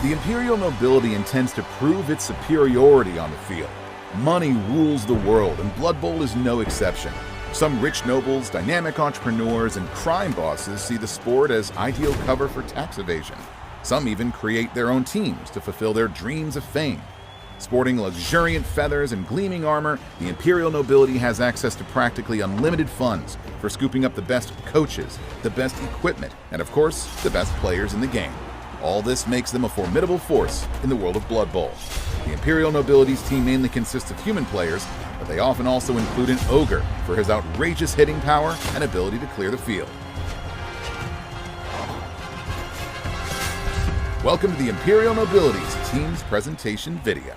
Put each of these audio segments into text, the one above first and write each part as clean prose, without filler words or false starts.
The Imperial nobility intends to prove its superiority on the field. Money rules the world, and Blood Bowl is no exception. Some rich nobles, dynamic entrepreneurs, and crime bosses see the sport as ideal cover for tax evasion. Some even create their own teams to fulfill their dreams of fame. Sporting luxuriant feathers and gleaming armor, the Imperial nobility has access to practically unlimited funds for scooping up the best coaches, the best equipment, and of course, the best players in the game. All this makes them a formidable force in the world of Blood Bowl. The Imperial nobility's team mainly consists of human players, but they often also include an ogre for his outrageous hitting power and ability to clear the field. Welcome to the Imperial Nobility's team's presentation video.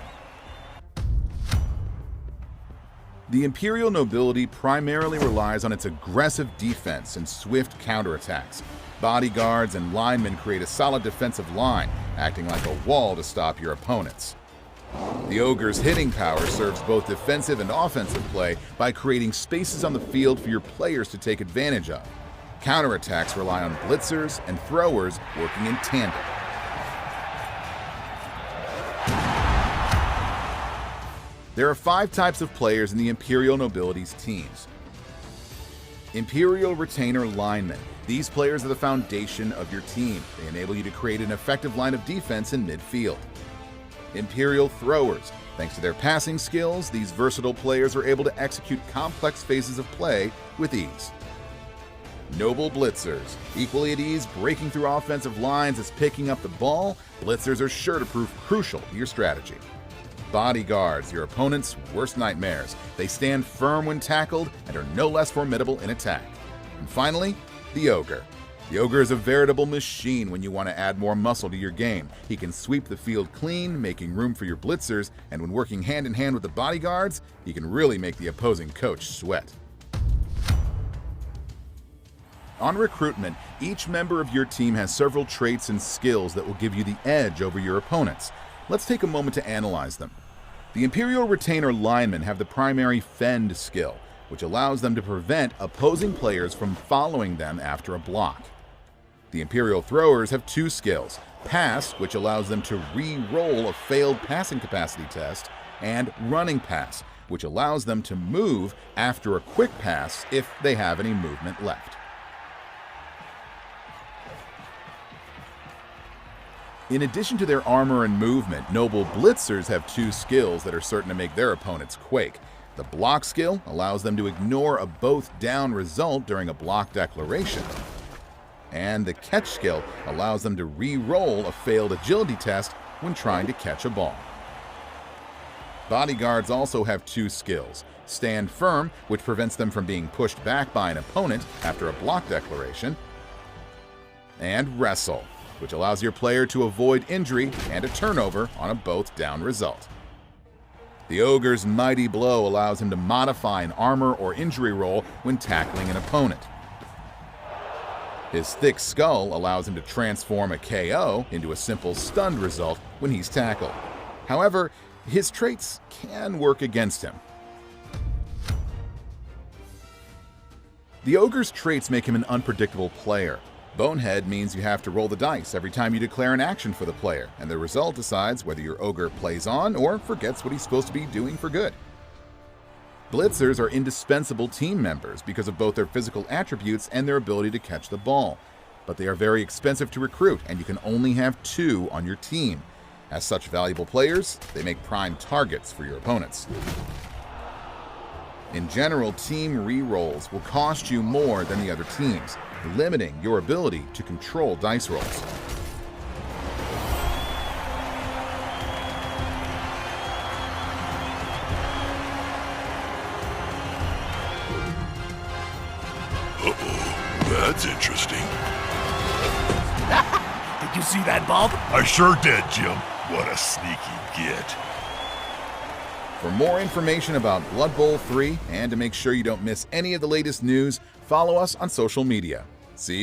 The Imperial nobility primarily relies on its aggressive defense and swift counterattacks. Bodyguards and linemen create a solid defensive line, acting like a wall to stop your opponents. The ogre's hitting power serves both defensive and offensive play by creating spaces on the field for your players to take advantage of. Counterattacks rely on blitzers and throwers working in tandem. There are 5 types of players in the Imperial nobility's teams. Imperial retainer linemen. These players are the foundation of your team. They enable you to create an effective line of defense in midfield. Imperial throwers. Thanks to their passing skills, these versatile players are able to execute complex phases of play with ease. Noble blitzers. Equally at ease, breaking through offensive lines as picking up the ball, blitzers are sure to prove crucial to your strategy. Bodyguards, your opponent's worst nightmares. They stand firm when tackled and are no less formidable in attack. And finally, the ogre. The ogre is a veritable machine when you want to add more muscle to your game. He can sweep the field clean, making room for your blitzers, and when working hand in hand with the bodyguards, he can really make the opposing coach sweat. On recruitment, each member of your team has several traits and skills that will give you the edge over your opponents. Let's take a moment to analyze them. The Imperial retainer linemen have the primary fend skill, which allows them to prevent opposing players from following them after a block. The Imperial throwers have 2 skills: pass, which allows them to re-roll a failed passing capacity test, and running pass, which allows them to move after a quick pass if they have any movement left. In addition to their armor and movement, noble blitzers have 2 skills that are certain to make their opponents quake. The block skill allows them to ignore a both down result during a block declaration, and the catch skill allows them to re-roll a failed agility test when trying to catch a ball. Bodyguards also have 2 skills: stand firm, which prevents them from being pushed back by an opponent after a block declaration, and wrestle, which allows your player to avoid injury and a turnover on a both down result. The ogre's mighty blow allows him to modify an armor or injury roll when tackling an opponent. His thick skull allows him to transform a KO into a simple stunned result when he's tackled. However, his traits can work against him. The ogre's traits make him an unpredictable player. Bonehead means you have to roll the dice every time you declare an action for the player, and the result decides whether your ogre plays on or forgets what he's supposed to be doing for good. Blitzers are indispensable team members because of both their physical attributes and their ability to catch the ball, but they are very expensive to recruit, and you can only have 2 on your team. As such valuable players, they make prime targets for your opponents. In general, team re-rolls will cost you more than the other teams, limiting your ability to control dice rolls. That's interesting. Did you see that, Bob? I sure did, Jim. What a sneaky git. For more information about Blood Bowl 3 and to make sure you don't miss any of the latest news, follow us on social media. See you